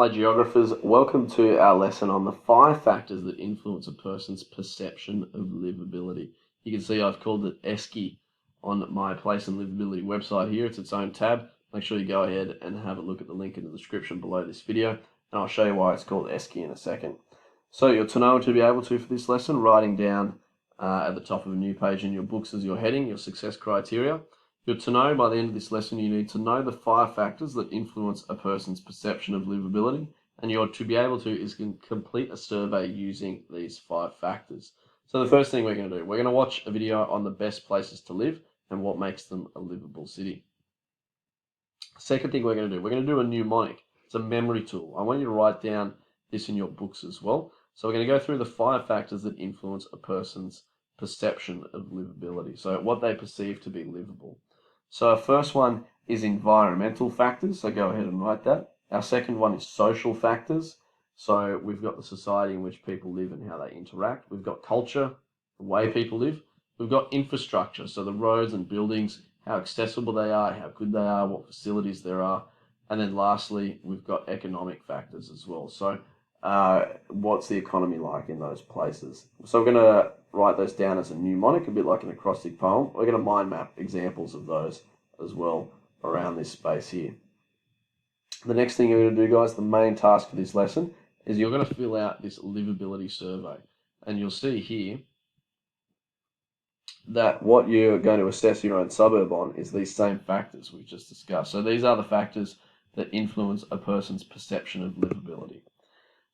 Hi geographers, welcome to our lesson on the 5 factors that influence a person's perception of livability. You can see I've called it ESCI on my Place and Livability website here. It's its own tab. Make sure you go ahead and have a look at the link in the description below this video, and I'll show you why it's called ESCI in a second. So you're to know and to be able to for this lesson, writing down at the top of a new page in your books as your heading, your success criteria. You're to know by the end of this lesson, you need to know the 5 factors that influence a person's perception of livability, and you're to be able to is complete a survey using these 5 factors. So the first thing we're going to do, we're going to watch a video on the best places to live and what makes them a livable city. Second thing we're going to do a mnemonic. It's a memory tool. I want you to write down this in your books as well. So we're going to go through the 5 factors that influence a person's perception of livability. So what they perceive to be livable. So our first one is environmental factors, so go ahead and write that. Our second one is social factors. So we've got the society in which people live and how they interact. We've got culture, the way people live. We've got infrastructure, so the roads and buildings, how accessible they are, how good they are, what facilities there are. And then lastly, we've got economic factors as well. So what's the economy like in those places? So we're going to write those down as a mnemonic, a bit like an acrostic poem. We're going to mind map examples of those as well around this space here. The next thing you're going to do, guys, the main task for this lesson is you're going to fill out this livability survey. And you'll see here that what you're going to assess your own suburb on is these same factors we just discussed. So these are the factors that influence a person's perception of livability.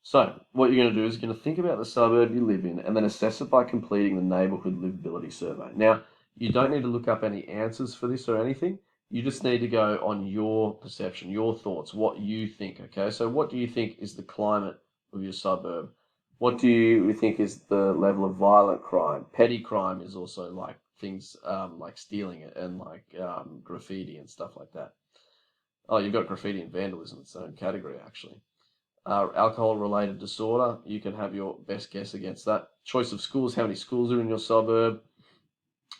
So what you're going to do is you're going to think about the suburb you live in and then assess it by completing the neighbourhood livability survey. Now, you don't need to look up any answers for this or anything. You just need to go on your perception, your thoughts, what you think, okay? So what do you think is the climate of your suburb? What do you think is the level of violent crime? Petty crime is also like things like stealing and like graffiti and stuff like that. Oh, you've got graffiti and vandalism, its own category actually. Alcohol-related disorder, you can have your best guess against that. Choice of schools, how many schools are in your suburb.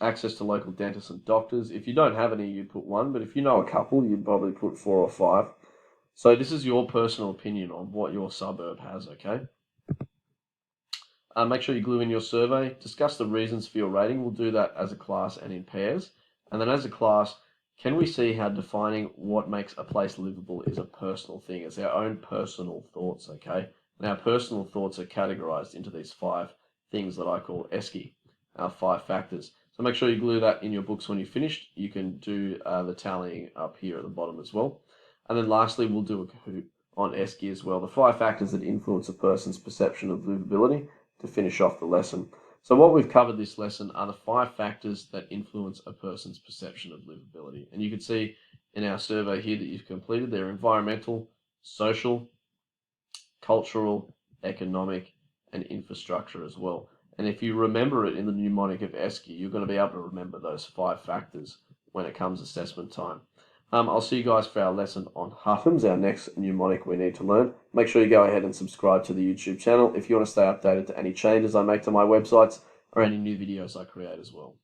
Access to local dentists and doctors. If you don't have any, you'd put 1, but if you know a couple, you'd probably put 4 or 5. So this is your personal opinion on what your suburb has, okay? Make sure you glue in your survey. Discuss the reasons for your rating. We'll do that as a class and in pairs. And then as a class, can we see how defining what makes a place livable is a personal thing? It's our own personal thoughts, okay? And our personal thoughts are categorized into these 5 things that I call ESCI, our 5 factors. So make sure you glue that in your books when you're finished. You can do the tallying up here at the bottom as well. And then lastly, we'll do a Kahoot on ESCI as well, the 5 factors that influence a person's perception of livability, to finish off the lesson. So what we've covered this lesson are the 5 factors that influence a person's perception of livability. And you can see in our survey here that you've completed, they're environmental, social, cultural, economic, and infrastructure as well. And if you remember it in the mnemonic of ESCI, you're going to be able to remember those 5 factors when it comes assessment time. I'll see you guys for our lesson on Huffams, our next mnemonic we need to learn. Make sure you go ahead and subscribe to the YouTube channel if you want to stay updated to any changes I make to my websites or any new videos I create as well.